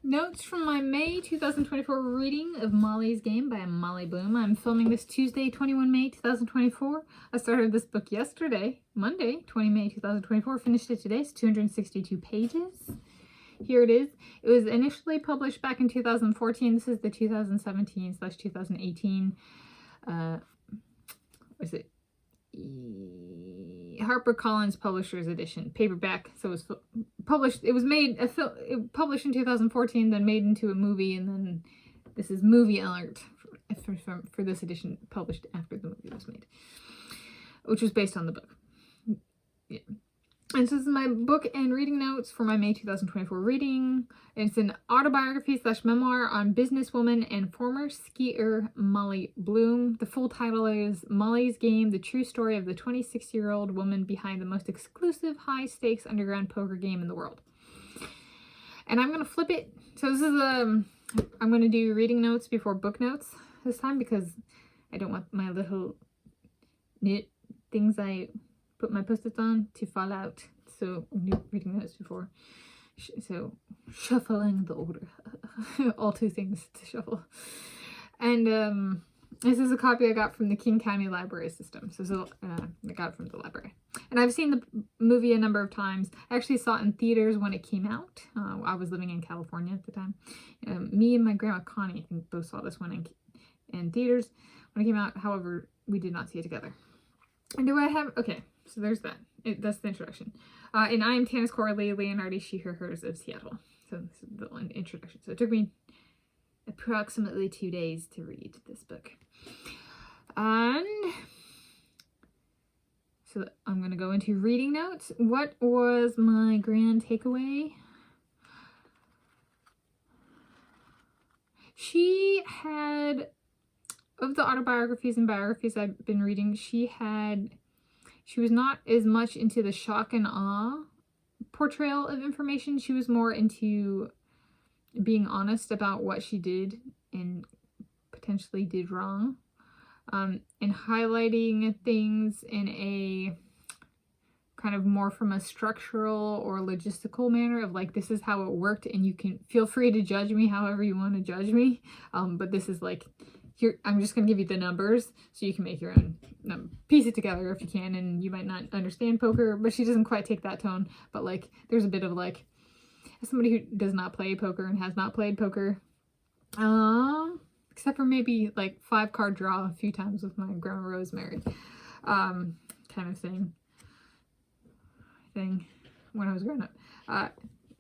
Notes from my May 2024 reading of Molly's Game by Molly Bloom. I'm filming this Tuesday, 21 May 2024. I started this book yesterday, Monday, 20 May 2024. Finished it today. It's 262 pages. Here it is. It was initially published back in 2014. This is the 2017/2018. What is it? HarperCollins Publishers edition, paperback. So it was published. It was made published in 2014, then made into a movie, and then this is movie alert for this edition, published after the movie was made, which was based on the book. Yeah. And so this is my book and reading notes for my May 2024 reading. It's an autobiography / memoir on businesswoman and former skier Molly Bloom. The full title is Molly's Game, the true story of the 26-year-old woman behind the most exclusive high-stakes underground poker game in the world. And I'm going to flip it. So this is I'm going to do reading notes before book notes this time because I don't want my little knit things I put my post-its on to fall out. So I'm reading notes before. So shuffling the order. All two things to shuffle. And this is a copy I got from the King County Library System. So I got it from the library. And I've seen the movie a number of times. I actually saw it in theaters when it came out. I was living in California at the time. Me and my grandma Connie, I think, both saw this one in theaters when it came out. However, we did not see it together. And do I have... Okay, so there's that. That's the introduction. And I am Tanis Coralee Leonhardi, she, her, hers of Seattle. So this is the introduction. So it took me approximately 2 days to read this book. And so I'm going to go into reading notes. What was my grand takeaway? She had... Of the autobiographies and biographies I've been reading, she was not as much into the shock and awe portrayal of information. She was more into being honest about what she did and potentially did wrong, and highlighting things in a kind of more from a structural or logistical manner of like, this is how it worked and you can feel free to judge me however you want to judge me, but this is like... Here, I'm just going to give you the numbers so you can make your own, piece it together if you can, and you might not understand poker, but she doesn't quite take that tone. But like, there's a bit of like, as somebody who does not play poker and has not played poker, except for maybe like 5-card draw a few times with my grandma Rosemary, kind of thing when I was growing up,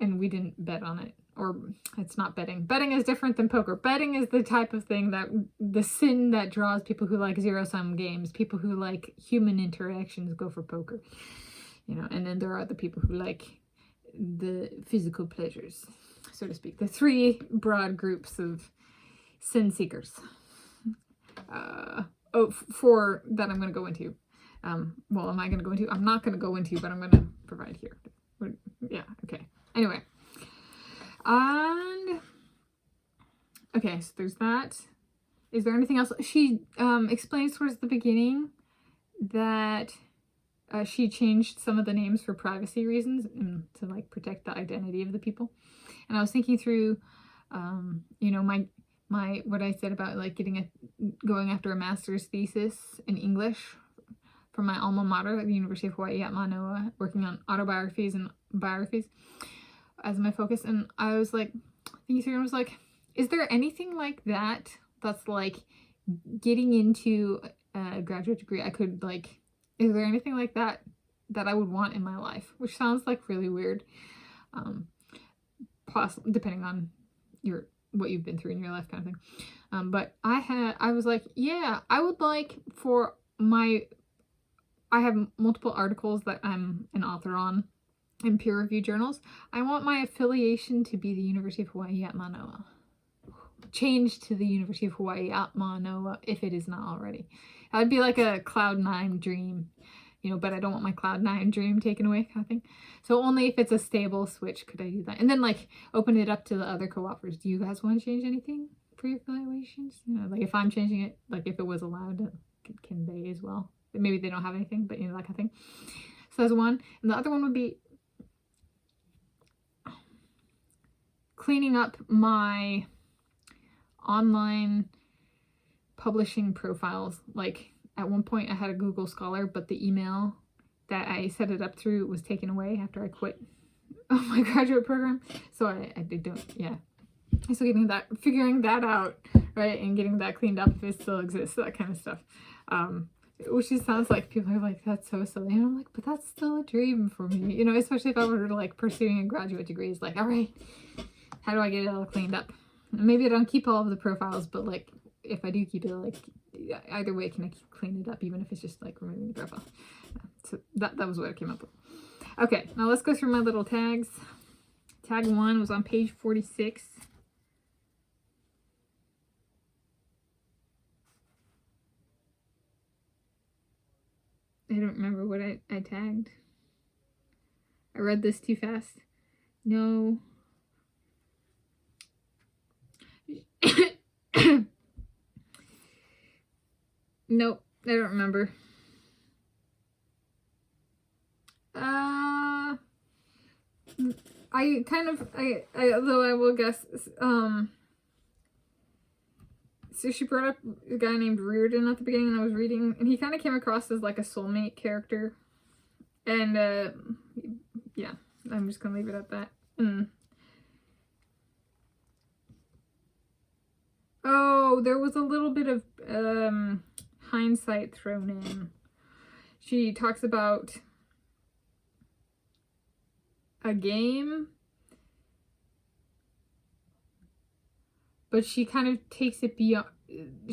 and we didn't bet on it. Or it's not betting. Betting is different than poker. Betting is the type of thing that the sin that draws people who like zero-sum games, people who like human interactions go for poker, you know. And then there are the people who like the physical pleasures, so to speak. The three broad groups of sin seekers. Four that I'm going to go into. Well, am I going to go into? I'm not going to go into, but I'm going to provide here. Yeah. Okay. Anyway. And okay, so there's that. Is there anything else? She explains towards the beginning that she changed some of the names for privacy reasons and to like protect the identity of the people. And I was thinking through, you know, my what I said about like going after a master's thesis in English from my alma mater at the University of Hawaii at Manoa, working on autobiographies and biographies as my focus. And I was like thinking through and was like, is there anything like that that's like getting into a graduate degree? I could like, is there anything like that that I would want in my life? Which sounds like really weird, possibly depending on what you've been through in your life, kind of thing. But I was like, yeah, I would like for I have multiple articles that I'm an author on in peer-reviewed journals. I want my affiliation to be the University of Hawaii at Manoa. Change to the University of Hawaii at Manoa if it is not already. That would be like a Cloud9 dream, you know, but I don't want my Cloud9 dream taken away, kind of thing. So only if it's a stable switch could I do that. And then like open it up to the other co-authors. Do you guys want to change anything for your affiliations? You know, like if I'm changing it, like if it was allowed, can they as well? Maybe they don't have anything, but you know, that kind of thing. So that's one. And the other one would be cleaning up my online publishing profiles. Like, at one point I had a Google Scholar, but the email that I set it up through was taken away after I quit my graduate program. So I don't, yeah. So figuring that out, right, and getting that cleaned up if it still exists, that kind of stuff. Which just sounds like people are like, that's so silly. And I'm like, but that's still a dream for me, you know, especially if I were like pursuing a graduate degree. It's like, all right, how do I get it all cleaned up? Maybe I don't keep all of the profiles, but like, if I do keep it, like, either way, can I clean it up, even if it's just like removing the profile? So that was what I came up with. Okay, now let's go through my little tags. Tag 1 was on page 46. I don't remember what I tagged. I read this too fast. No. Nope, I don't remember. Although I will guess, so she brought up a guy named Reardon at the beginning, and I was reading, and he kind of came across as like a soulmate character. And, yeah, I'm just gonna leave it at that. Oh, there was a little bit of, hindsight thrown in. She talks about a game, but she kind of takes it beyond.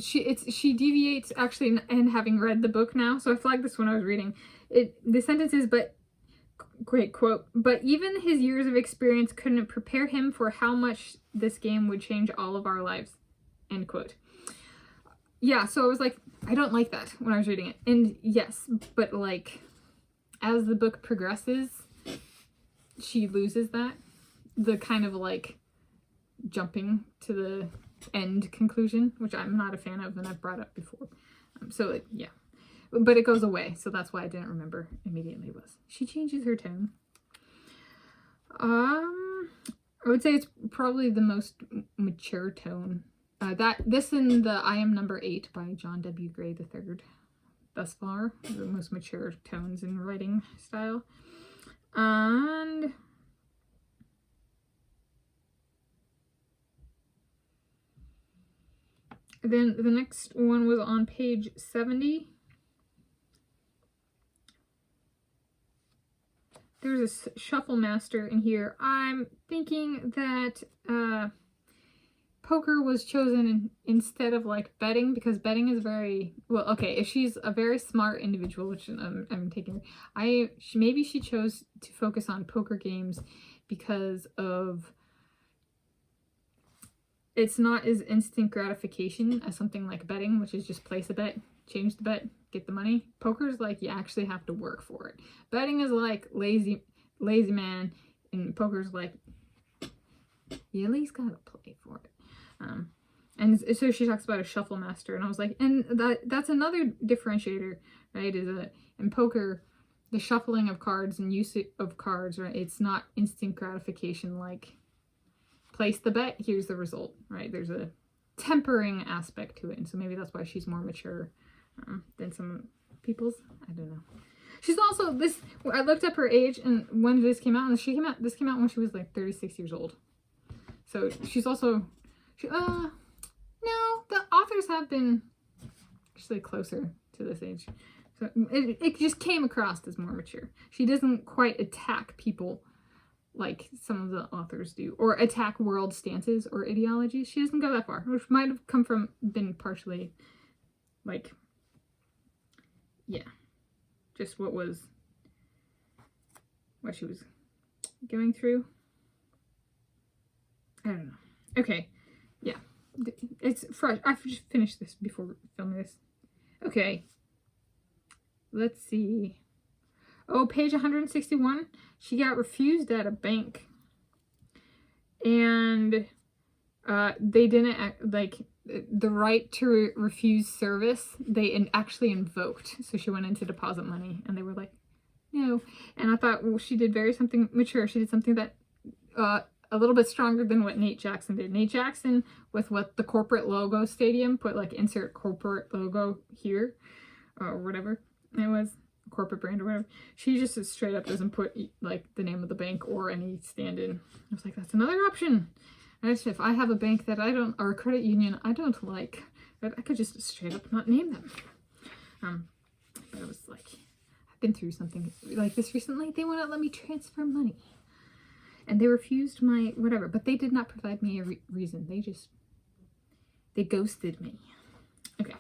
She deviates actually in having read the book now. So I flagged this when I was reading it. The sentence is, but great quote, but even his years of experience couldn't prepare him for how much this game would change all of our lives. End quote. Yeah, so I was like, I don't like that when I was reading it. And yes, but like, as the book progresses, she loses that. The kind of like jumping to the end conclusion, which I'm not a fan of and I've brought up before. So yeah, but it goes away. So that's why I didn't remember immediately was. She changes her tone. I would say it's probably the most mature tone. This and the I Am Number 8 by John W. Gray III, thus far, the most mature tones in writing style. And then the next one was on page 70. There's a shuffle master in here. I'm thinking that poker was chosen instead of like betting, because betting is very, well, okay, if she's a very smart individual, which I'm taking, maybe she chose to focus on poker games because of, it's not as instant gratification as something like betting, which is just place a bet, change the bet, get the money. Poker's like you actually have to work for it. Betting is like lazy man, and poker's like you at least gotta play for it. And so she talks about a shuffle master, and I was like, and that's another differentiator, right? Is that in poker, the shuffling of cards and use of cards, right? It's not instant gratification like place the bet, here's the result, right? There's a tempering aspect to it, and so maybe that's why she's more mature than some people's. I don't know. She's also this. I looked up her age and when this came out, and this came out when she was like 36 years old. So she's also. No, the authors have been actually closer to this age. So it just came across as more mature. She doesn't quite attack people like some of the authors do, or attack world stances or ideologies. She doesn't go that far, which might have been partially like, yeah, just what she was going through. I don't know. Okay. Yeah, it's fresh. I just finished this before filming this. Okay, let's see. Oh, page 161. She got refused at a bank, and they didn't like the right to refuse service. They actually invoked. So she went in to deposit money, and they were like, no. And I thought, well, she did something mature. She did something that a little bit stronger than what Nate Jackson did. Nate Jackson, with what the corporate logo stadium, put like insert corporate logo here, or whatever it was, corporate brand or whatever. She just straight up doesn't put like the name of the bank or any stand-in. I was like, that's another option. If I have a bank that I don't, or a credit union I don't like, I could just straight up not name them. But I was like, I've been through something like this recently. They wouldn't let me transfer money. And they refused my whatever, but they did not provide me a reason. They ghosted me. Okay.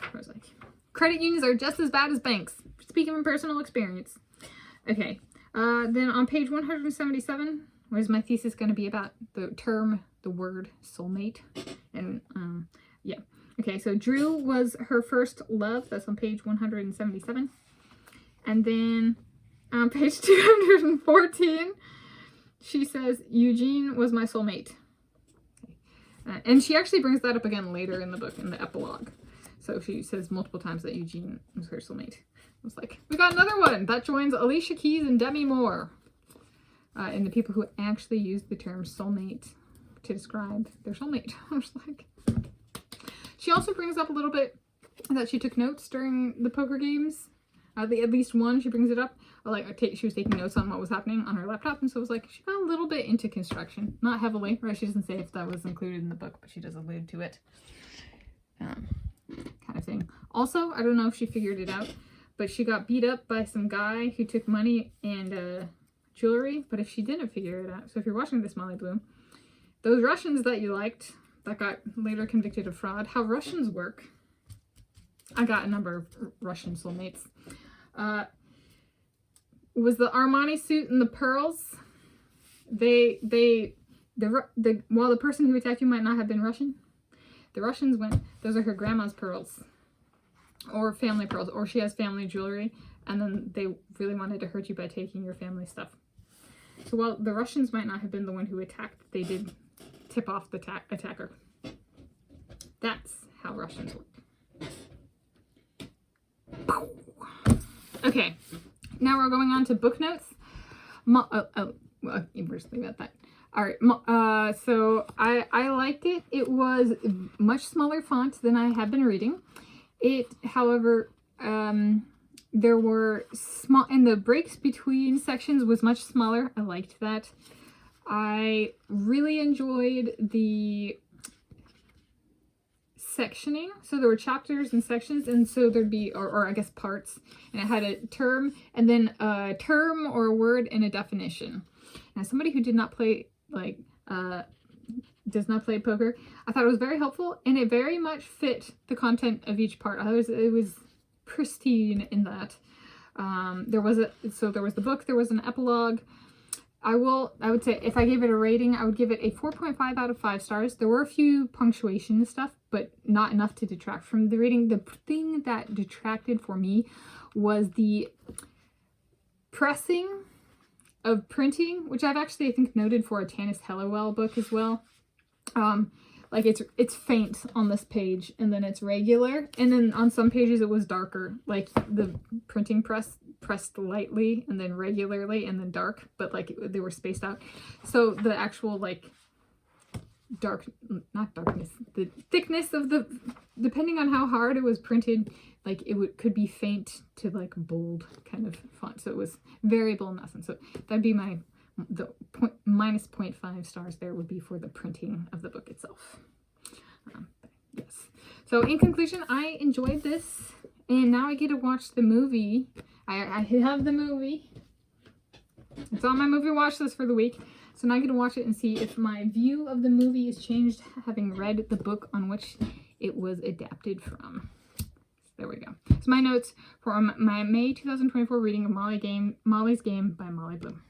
I was like, credit unions are just as bad as banks. Speaking from personal experience. Okay. Then on page 177, what is my thesis going to be about? The word soulmate. And yeah. Okay, so Drew was her first love. That's on page 177. And then on page 214, she says, Eugene was my soulmate. And she actually brings that up again later in the book, in the epilogue. So she says multiple times that Eugene was her soulmate. I was like, we got another one. That joins Alicia Keys and Demi Moore. And the people who actually use the term soulmate to describe their soulmate. I was like... She also brings up a little bit that she took notes during the poker games. At least one, she brings it up. She was taking notes on what was happening on her laptop, and so it was like she got a little bit into construction. Not heavily, right? She doesn't say if that was included in the book, but she does allude to it. Kind of thing. Also, I don't know if she figured it out, but she got beat up by some guy who took money and jewelry, but if she didn't figure it out, so if you're watching this, Molly Bloom, those Russians that you liked, that got later convicted of fraud, how Russians work. I got a number of Russian soulmates. Was the Armani suit and the pearls? While the person who attacked you might not have been Russian, the Russians went, those are her grandma's pearls, or family pearls, or she has family jewelry, and then they really wanted to hurt you by taking your family stuff. So while the Russians might not have been the one who attacked, they did tip off the attacker. That's how Russians work. Okay, now we're going on to book notes. We'll just leave it at that. All right, so I liked it. It was much smaller font than I have been reading. It, however, there were small, and the breaks between sections was much smaller. I liked that. I really enjoyed the sectioning. So there were chapters and sections, and so there'd be, or I guess parts, and it had a term, and then a term or a word and a definition. Now, somebody who did not play, does not play poker, I thought it was very helpful, and it very much fit the content of each part. It was pristine in that. There was the book, there was an epilogue. I would say if I gave it a rating, I would give it a 4.5 out of 5 stars. There were a few punctuation stuff, but not enough to detract from the rating. The thing that detracted for me was the pressing of printing, which I've actually, I think, noted for a Tanis Hellawell book as well. Like it's faint on this page, and then it's regular, and then on some pages it was darker, like the printing pressed lightly and then regularly and then dark, but like they were spaced out. So the actual like not darkness, the thickness of the, depending on how hard it was printed, like could be faint to like bold kind of font. So it was variable in that sense. So that'd be minus 0.5 stars there would be for the printing of the book itself. Yes. So in conclusion, I enjoyed this, and now I get to watch the movie. I have the movie. It's on my movie watch list for the week. So now I get to watch it and see if my view of the movie is changed having read the book on which it was adapted from. There we go. So my notes for my May 2024 reading of Molly's Game by Molly Bloom.